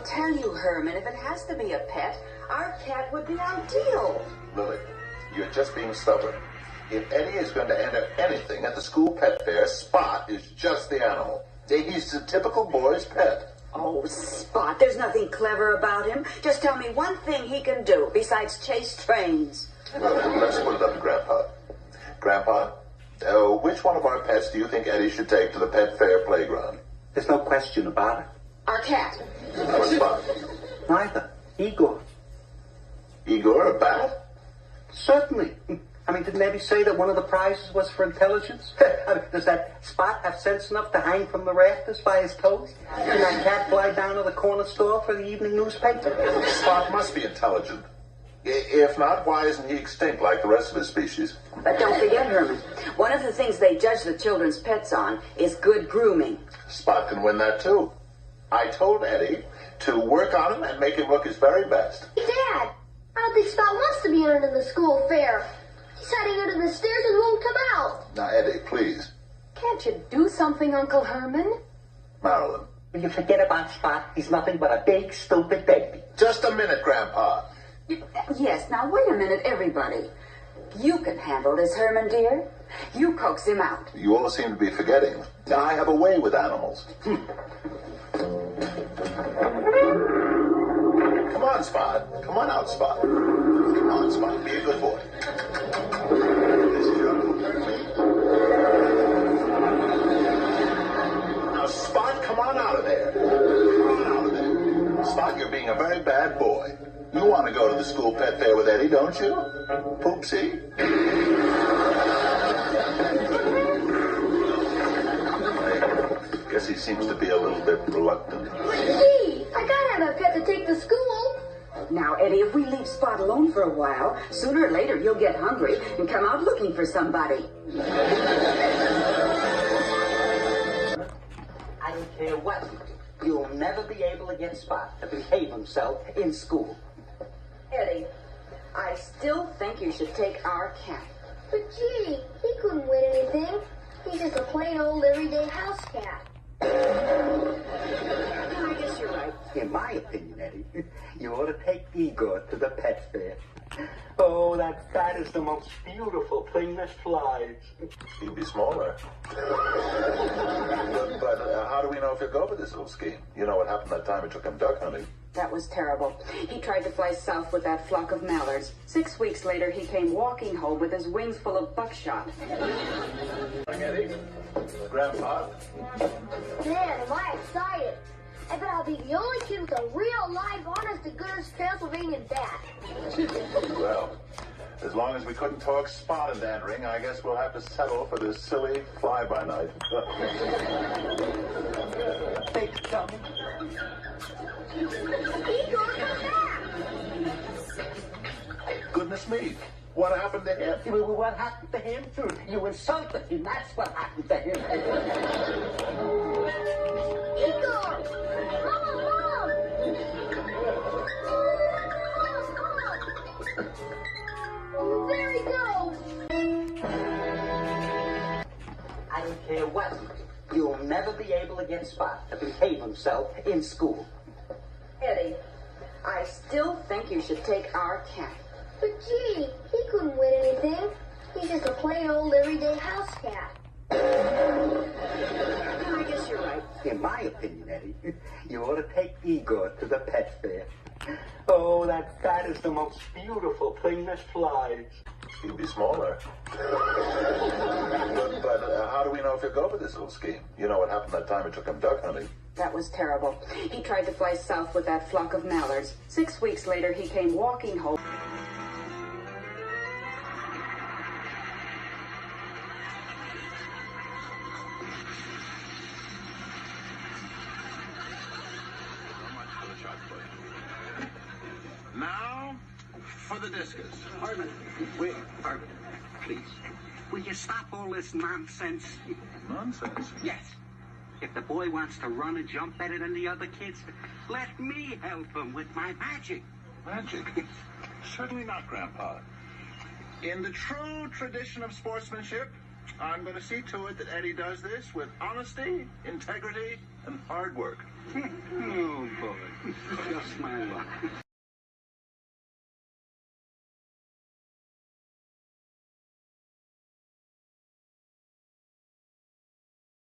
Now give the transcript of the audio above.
I'll tell you, Herman, if it has to be a pet, our cat would be ideal. Lily, you're just being stubborn. If Eddie is going to enter anything at the school pet fair, Spot is just the animal. He's a typical boy's pet. Oh, Spot, there's nothing clever about him. Just tell me one thing he can do besides chase trains. Well, let's put it up to Grandpa. Grandpa, which one of our pets do you think Eddie should take to the pet fair playground? There's no question about it. Our cat. Or Spot? Neither. Igor. Igor, a bat? Certainly. I mean, didn't Eddie say that one of the prizes was for intelligence? I mean, does that Spot have sense enough to hang from the rafters by his toes? Can that cat fly down to the corner store for the evening newspaper? Spot must be intelligent. If not, why isn't he extinct like the rest of his species? But don't forget, Herman, one of the things they judge the children's pets on is good grooming. Spot can win that, too. I told Eddie to work on him and make him look his very best. Dad, I don't think Spot wants to be entered in the school fair. He's hiding under the stairs and won't come out. Now, Eddie, please. Can't you do something, Uncle Herman? Marilyn. Will you forget about Spot? He's nothing but a big, stupid baby. Just a minute, Grandpa. Yes, now wait a minute, everybody. You can handle this, Herman, dear. You coax him out. You all seem to be forgetting. I have a way with animals. Come on, Spot. Come on out, Spot. Come on, Spot. Be a good boy. This is your Uncle Herman. Now, Spot, come on out of there. Come on out of there. Spot, you're being a very bad boy. You want to go to the school pet fair with Eddie, don't you? Poopsie? I guess he seems to be a little bit reluctant. Gee, I gotta have a pet to take to school. Now, Eddie, if we leave Spot alone for a while, sooner or later you'll get hungry and come out looking for somebody. I don't care what you do. You'll never be able to get Spot to behave himself in school. Eddie, I still think you should take our cat. But gee, he couldn't win anything. He's just a plain old everyday house cat. I guess you're right. In my opinion, Eddie, you ought to take Igor to the pet fair. Oh, that cat is the most beautiful thing that flies. He'd be smaller. But how do we know if he'll go for this little scheme? You know what happened that time we took him duck hunting. That was terrible. He tried to fly south with that flock of mallards. 6 weeks later, he came walking home with his wings full of buckshot. Eddie? Grandpa? Man, am I excited. I bet I'll be the only kid with a real live, honest-to-goodness Transylvanian bat. Well, as long as we couldn't talk Spot into entering, I guess we'll have to settle for this silly fly-by-night. Big chum. Igor, come back! Goodness me. What happened to him? What happened to him? You insulted him. That's what happened to him. Igor! Mom! There he goes! I don't care what you do. You'll never be able to get Spot to behave himself in school. Eddie, I still think you should take our cat. But gee, he couldn't win anything. He's just a plain old everyday house cat. I guess you're right. In my opinion, Eddie, you ought to take Igor to the pet fair. Oh, that cat is the most beautiful thing that flies. He'd be smaller. But how do we know if he'll go for this little scheme? You know what happened that time we took him duck hunting. That was terrible. He tried to fly south with that flock of mallards. 6 weeks later, he came walking home. Now, for the discus. Harmon, wait, Harmon, please. Will you stop all this nonsense? Nonsense. Yes. If the boy wants to run and jump better than the other kids, let me help him with my magic. Magic? Certainly not, Grandpa. In the true tradition of sportsmanship, I'm going to see to it that Eddie does this with honesty, integrity, And hard work. Oh, boy. Just my luck.